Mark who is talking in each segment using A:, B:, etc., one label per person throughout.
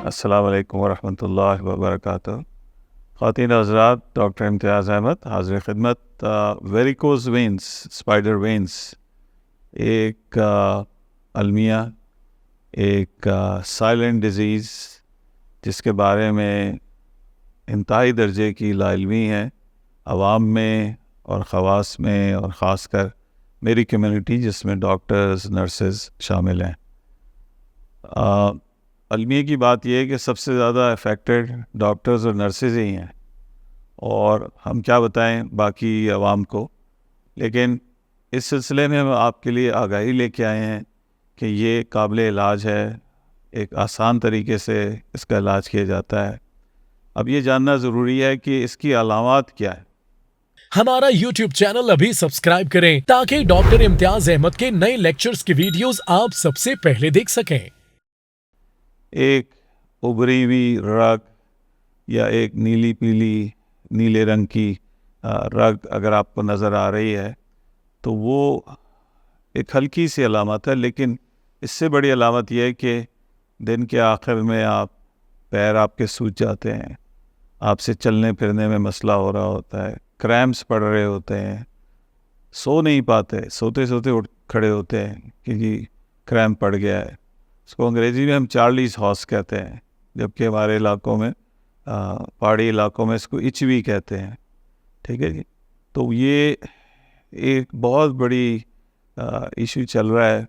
A: السلام علیکم ورحمۃ اللہ وبرکاتہ۔ خواتین حضرات، ڈاکٹر امتیاز احمد حاضر خدمت۔ ویریکوز وینس، اسپائڈر وینس ایک المیہ، ایک سائلنٹ ڈیزیز جس کے بارے میں انتہائی درجے کی لا علمی ہے عوام میں اور خواص میں، اور خاص کر میری کمیونٹی جس میں ڈاکٹرز، نرسز شامل ہیں۔ المیہ کی بات یہ ہے کہ سب سے زیادہ افیکٹڈ ڈاکٹرز اور نرسز ہی ہیں، اور ہم کیا بتائیں باقی عوام کو۔ لیکن اس سلسلے میں ہم آپ کے لیے آگاہی لے کے آئے ہیں کہ یہ قابل علاج ہے، ایک آسان طریقے سے اس کا علاج کیا جاتا ہے۔ اب یہ جاننا ضروری ہے کہ اس کی علامات کیا ہے۔
B: ہمارا YouTube چینل ابھی سبسکرائب کریں تاکہ ڈاکٹر امتیاز احمد کے نئے لیکچرز کی ویڈیوز آپ سب سے پہلے دیکھ سکیں۔
A: ایک ابری ہوئی رگ یا ایک نیلی پیلی نیلے رنگ کی رگ اگر آپ کو نظر آ رہی ہے تو وہ ایک ہلکی سی علامت ہے، لیکن اس سے بڑی علامت یہ ہے کہ دن کے آخر میں پیر آپ کے سوج جاتے ہیں، آپ سے چلنے پھرنے میں مسئلہ ہو رہا ہوتا ہے، کریمپس پڑ رہے ہوتے ہیں، سو نہیں پاتے، سوتے سوتے اٹھ کھڑے ہوتے ہیں کہ جی کریمپ پڑ گیا ہے۔ اس کو انگریزی میں ہم چارلیز ہارس کہتے ہیں، جبکہ ہمارے علاقوں میں پہاڑی علاقوں میں اس کو ایچ وی کہتے ہیں۔ ٹھیک ہے جی، تو یہ ایک بہت بڑی ایشو چل رہا ہے۔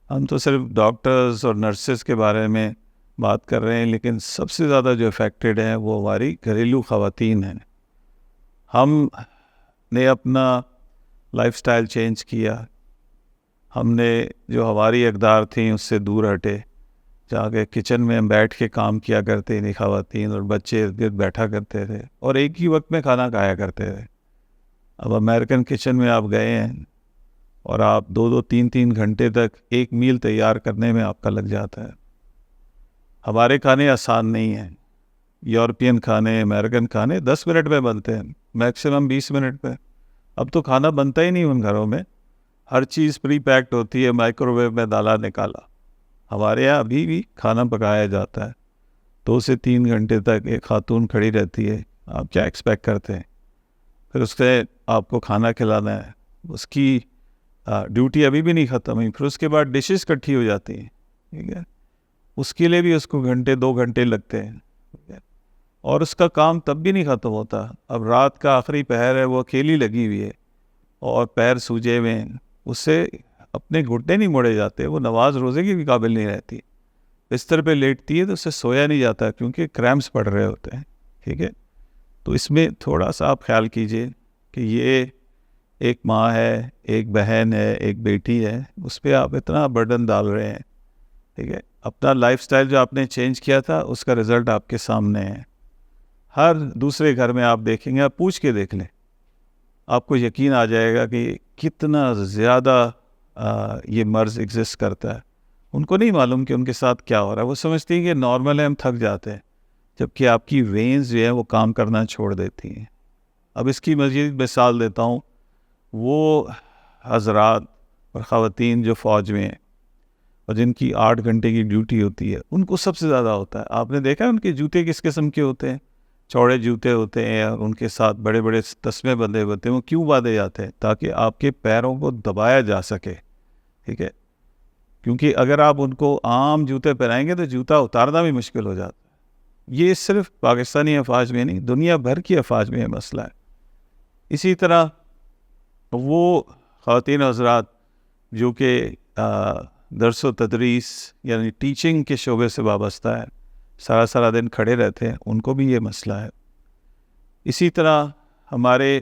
A: ہم تو صرف ڈاکٹرز اور نرسز کے بارے میں بات کر رہے ہیں، لیکن سب سے زیادہ جو افیکٹڈ ہیں وہ ہماری گھریلو خواتین ہیں۔ ہم نے اپنا لائف سٹائل چینج کیا، ہم نے جو ہماری اقدار تھیں اس سے دور ہٹے، جہاں کے کچن میں ہم بیٹھ کے کام کیا کرتے تھے خواتین، اور بچے ارد گرد بیٹھا کرتے تھے اور ایک ہی وقت میں کھانا کھایا کرتے تھے۔ اب امریکن کچن میں آپ گئے ہیں اور آپ 2-3 گھنٹے تک ایک میل تیار کرنے میں آپ کا لگ جاتا ہے۔ ہمارے کھانے آسان نہیں ہیں، یورپین کھانے، امریکن کھانے 10 منٹ میں بنتے ہیں، میکسیمم 20 منٹ میں۔ اب تو کھانا بنتا ہی نہیں ان گھروں میں، ہر چیز پری پیکڈ ہوتی ہے، مائکرو ویو میں ڈالا نکالا۔ ہمارے یہاں ابھی بھی کھانا پکایا جاتا ہے، 2 سے 3 گھنٹے تک ایک خاتون کھڑی رہتی ہے۔ آپ کیا ایکسپیکٹ کرتے ہیں؟ پھر اس سے آپ کو کھانا کھلانا ہے، اس کی ڈیوٹی ابھی بھی نہیں ختم ہوئی، پھر اس کے بعد ڈشز کٹھی ہو جاتی ہیں، ٹھیک ہے، اس کے لیے بھی اس کو 1-2 گھنٹے لگتے ہیں، ٹھیک ہے، اور اس کا کام تب بھی نہیں ختم ہوتا۔ اب رات کا آخری پہر ہے، وہ اکیلی لگی ہوئی ہے اور پیر سوجے ہوئے ہیں، اس سے اپنے گھٹنے نہیں موڑے جاتے، وہ نماز روزے کی بھی قابل نہیں رہتی، بستر پہ لیٹتی ہے تو اس سے سویا نہیں جاتا کیونکہ کریمپس پڑ رہے ہوتے ہیں، ٹھیک ہے۔ تو اس میں تھوڑا سا آپ خیال کیجئے کہ یہ ایک ماں ہے، ایک بہن ہے، ایک بیٹی ہے، اس پہ آپ اتنا برڈن ڈال رہے ہیں، ٹھیک ہے۔ اپنا لائف سٹائل جو آپ نے چینج کیا تھا اس کا رزلٹ آپ کے سامنے ہے۔ ہر دوسرے گھر میں آپ دیکھیں گے، آپ پوچھ کے دیکھ لیں، آپ کو یقین آ جائے گا کہ کتنا زیادہ یہ مرض ایگزسٹ کرتا ہے۔ ان کو نہیں معلوم کہ ان کے ساتھ کیا ہو رہا ہے، وہ سمجھتی ہیں کہ نارمل ہے، ہم تھک جاتے ہیں، جبکہ آپ کی وینز جو ہیں وہ کام کرنا چھوڑ دیتی ہیں۔ اب اس کی مزید مثال دیتا ہوں، وہ حضرات اور خواتین جو فوج میں ہیں اور جن کی 8 گھنٹے کی ڈیوٹی ہوتی ہے، ان کو سب سے زیادہ ہوتا ہے۔ آپ نے دیکھا ان کے جوتے کس قسم کے ہوتے ہیں؟ چوڑے جوتے ہوتے ہیں، اور ان کے ساتھ بڑے بڑے تسمے بندھے ہوتے ہیں۔ وہ کیوں باندھے جاتے ہیں؟ تاکہ آپ کے پیروں کو دبایا جا سکے، ٹھیک ہے، کیونکہ اگر آپ ان کو عام جوتے پہنائیں گے تو جوتا اتارنا بھی مشکل ہو جاتا ہے۔ یہ صرف پاکستانی افواج میں نہیں، دنیا بھر کی افواج میں یہ مسئلہ ہے۔ اسی طرح وہ خواتین حضرات جو کہ درس و تدریس یعنی ٹیچنگ کے شعبے سے وابستہ ہے، سارا دن کھڑے رہتے ہیں، ان کو بھی یہ مسئلہ ہے۔ اسی طرح ہمارے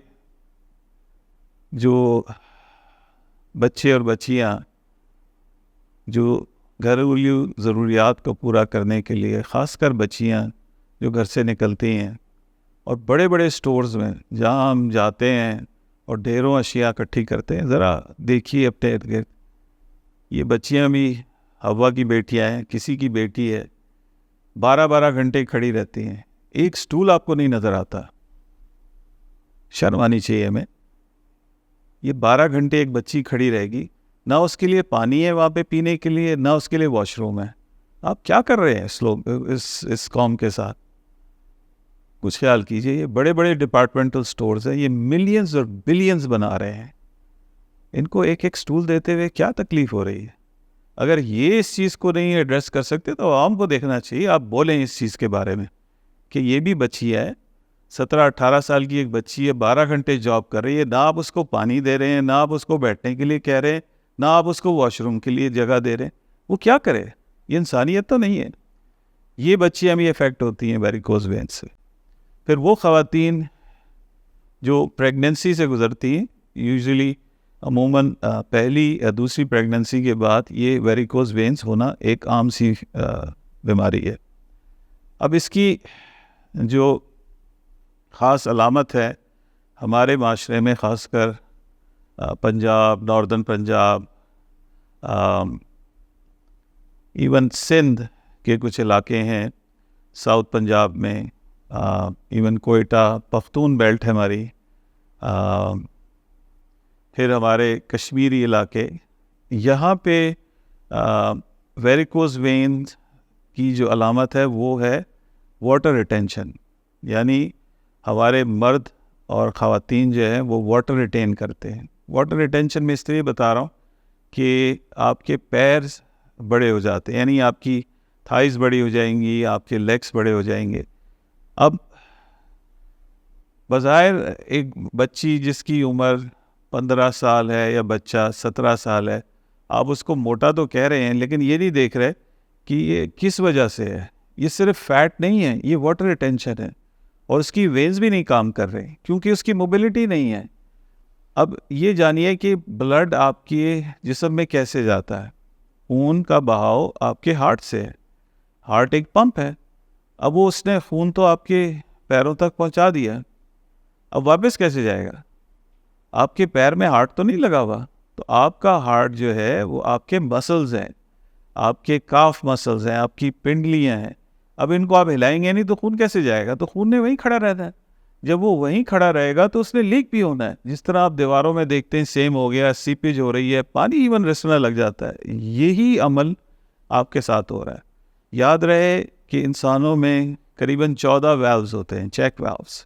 A: جو بچے اور بچیاں جو گھریلو ضروریات کو پورا کرنے کے لیے، خاص کر بچیاں جو گھر سے نکلتی ہیں اور بڑے بڑے سٹورز میں جہاں ہم جاتے ہیں اور ڈھیروں اشیاء اکٹھی کرتے ہیں، ذرا دیکھیے اپنے ارد گرد، یہ بچیاں بھی ہوا کی بیٹیاں ہیں، کسی کی بیٹی ہے، 12 گھنٹے کھڑی رہتی ہیں، ایک سٹول آپ کو نہیں نظر آتا۔ شرم آنی چاہیے ہمیں۔ یہ 12 گھنٹے ایک بچی کھڑی رہے گی، نہ اس کے لیے پانی ہے وہاں پہ پینے کے لیے، نہ اس کے لیے واش روم ہے۔ آپ کیا کر رہے ہیں اس قوم کے ساتھ؟ کچھ خیال کیجئے. یہ بڑے بڑے ڈپارٹمنٹل سٹورز ہیں, یہ ملینز اور بلینز بنا رہے ہیں. ان کو ایک ایک سٹول دیتے ہوئے کیا تکلیف ہو رہی ہے؟ اگر یہ اس چیز کو نہیں ایڈریس کر سکتے تو عوام کو دیکھنا چاہیے. آپ بولیں اس چیز کے بارے میں کہ یہ بھی بچی ہے, 17-18 سال کی ایک بچی ہے, 12 گھنٹے جاب کر رہی ہے, نہ آپ اس کو پانی دے رہے ہیں, نہ آپ اس کو بیٹھنے کے لیے کہہ رہے ہیں, نہ آپ اس کو واش روم کے لیے جگہ دے رہے ہیں. وہ کیا کرے؟ یہ انسانیت تو نہیں ہے. یہ بچیاں بھی افیکٹ ہوتی ہیں ویریکوز وین سے. پھر وہ خواتین جو پریگننسی سے گزرتی ہیں, یوزلی عموماً پہلی یا دوسری پریگننسی کے بعد یہ ویریکوز وینز ہونا ایک عام سی بیماری ہے. اب اس کی جو خاص علامت ہے ہمارے معاشرے میں, خاص کر پنجاب, ناردرن پنجاب, ایون سندھ کے کچھ علاقے ہیں, ساؤتھ پنجاب میں, ایون کوئٹہ, پختون بیلٹ ہے ہماری, پھر ہمارے کشمیری علاقے, یہاں پہ ویریکوز وینز کی جو علامت ہے وہ ہے واٹر ریٹینشن. یعنی ہمارے مرد اور خواتین جو ہیں وہ واٹر ریٹین کرتے ہیں. واٹر ریٹینشن میں اس لیے بتا رہا ہوں کہ آپ کے پیر بڑے ہو جاتے ہیں, یعنی آپ کی تھائز بڑی ہو جائیں گی, آپ کے لیگس بڑے ہو جائیں گے. اب بظاہر ایک بچی جس کی عمر 15 سال ہے یا بچہ 17 سال ہے, آپ اس کو موٹا تو کہہ رہے ہیں لیکن یہ نہیں دیکھ رہے کہ یہ کس وجہ سے ہے. یہ صرف فیٹ نہیں ہے, یہ واٹر ریٹینشن ہے, اور اس کی وینز بھی نہیں کام کر رہے کیونکہ اس کی موبلٹی نہیں ہے. اب یہ جانیے کہ بلڈ آپ کے جسم میں کیسے جاتا ہے. خون کا بہاؤ آپ کے ہارٹ سے ہے, ہارٹ ایک پمپ ہے. اب وہ اس نے خون تو آپ کے پیروں تک پہنچا دیا, اب واپس کیسے جائے گا؟ آپ کے پیر میں ہارٹ تو نہیں لگا ہوا, تو آپ کا ہارٹ جو ہے وہ آپ کے مسلز ہیں, آپ کے کاف مسلز ہیں, آپ کی پنڈلیاں ہیں. اب ان کو آپ ہلائیں گے نہیں تو خون کیسے جائے گا؟ تو خون نے وہیں کھڑا رہتا ہے. جب وہ وہیں کھڑا رہے گا تو اس نے لیک بھی ہونا ہے. جس طرح آپ دیواروں میں دیکھتے ہیں سیم ہو گیا, سیپیج ہو رہی ہے, پانی ایون رسنا لگ جاتا ہے. یہی عمل آپ کے ساتھ ہو رہا ہے. یاد رہے کہ انسانوں میں قریباً 14 ویلوز ہوتے ہیں, چیک ویلوز.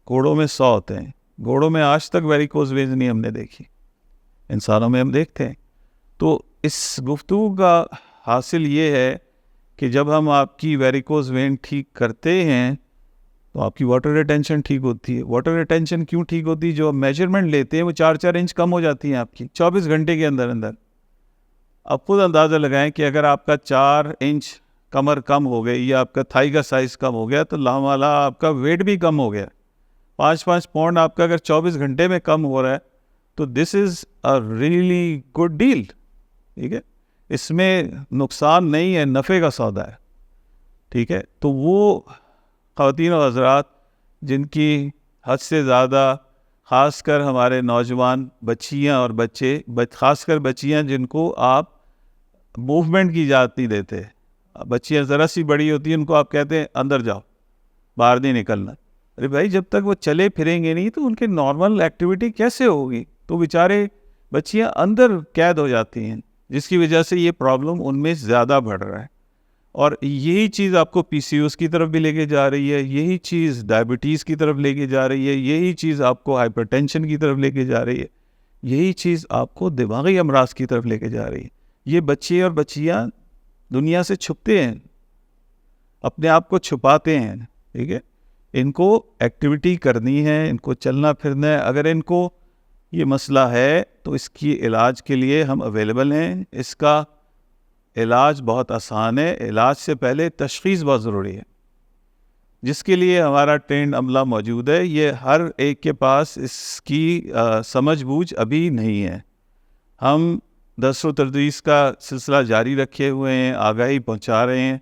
A: گھوڑوں میں 100 ہوتے ہیں. گھوڑوں میں آج تک ویریکوز وینز نہیں ہم نے دیکھی, انسانوں میں ہم دیکھتے ہیں. تو اس گفتگو کا حاصل یہ ہے کہ جب ہم آپ کی ویریکوز وین ٹھیک کرتے ہیں تو آپ کی واٹر ریٹینشن ٹھیک ہوتی ہے. واٹر ریٹینشن کیوں ٹھیک ہوتی ہے؟ جو ہم میجرمنٹ لیتے ہیں وہ 4-4 انچ کم ہو جاتی ہیں آپ کی 24 گھنٹے کے اندر اندر. اب خود اندازہ لگائیں کہ اگر آپ کا 4 انچ کمر کم ہو گئی یا آپ کا تھائی کا سائز کم ہو گیا تو لامالا آپ کا ویٹ بھی کم ہو گیا. 5-5 پاؤنڈ آپ کا اگر 24 گھنٹے میں کم ہو رہا ہے تو دس از اے ریئلی گڈ ڈیل. ٹھیک ہے, اس میں نقصان نہیں ہے, نفع کا سودا ہے. ٹھیک ہے, تو وہ خواتین و حضرات جن کی حد سے زیادہ, خاص کر ہمارے نوجوان بچیاں اور بچے, خاص کر بچیاں جن کو آپ موومنٹ کی اجازت نہیں دیتے. بچیاں ذرا سی بڑی ہوتی ہیں, ان کو آپ کہتے ہیں اندر جاؤ, باہر نہیں نکلنا. ارے بھائی, جب تک وہ چلے پھریں گے نہیں تو ان کے نارمل ایکٹیویٹی کیسے ہوگی؟ تو بیچارے بچیاں اندر قید ہو جاتی ہیں, جس کی وجہ سے یہ پرابلم ان میں زیادہ بڑھ رہا ہے. اور یہی چیز آپ کو پی سی اوز کی طرف بھی لے کے جا رہی ہے, یہی چیز ڈائبٹیز کی طرف لے کے جا رہی ہے, یہی چیز آپ کو ہائپر ٹینشن کی طرف لے کے جا رہی ہے, یہی چیز آپ کو دماغی امراض کی طرف لے کے جا رہی ہے. یہ بچے اور بچیاں دنیا سے چھپتے ہیں, اپنے آپ کو چھپاتے ہیں. ٹھیک ہے, ان کو ایکٹیویٹی کرنی ہے, ان کو چلنا پھرنا ہے. اگر ان کو یہ مسئلہ ہے تو اس کی علاج کے لیے ہم اویلیبل ہیں. اس کا علاج بہت آسان ہے. علاج سے پہلے تشخیص بہت ضروری ہے, جس کے لیے ہمارا ٹرینڈ عملہ موجود ہے. یہ ہر ایک کے پاس اس کی سمجھ بوجھ ابھی نہیں ہے. ہم درس و تدریس کا سلسلہ جاری رکھے ہوئے ہیں, آگاہی پہنچا رہے ہیں,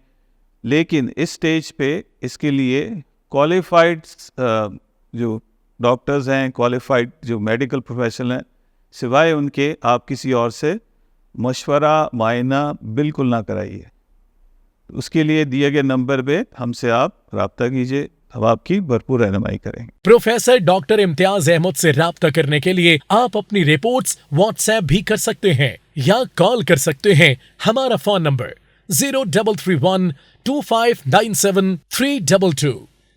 A: لیکن اس سٹیج پہ اس کے لیے کوالیفائڈ جو ڈاکٹرز ہیں, کوالیفائڈ جو میڈیکل پروفیشنل ہیں, سوائے ان کے آپ کسی اور سے مشورہ معائنہ بالکل نہ کرائیے. اس کے لیے دیے گئے نمبر پہ ہم سے آپ رابطہ کیجیے, ہم آپ کی بھرپور رہنمائی کریں گے.
B: پروفیسر ڈاکٹر امتیاز احمد سے رابطہ کرنے کے لیے آپ اپنی رپورٹس واٹس ایپ بھی کر سکتے ہیں یا کال کر سکتے ہیں. ہمارا فون نمبر 03312597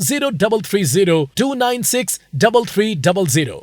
B: 033029633300।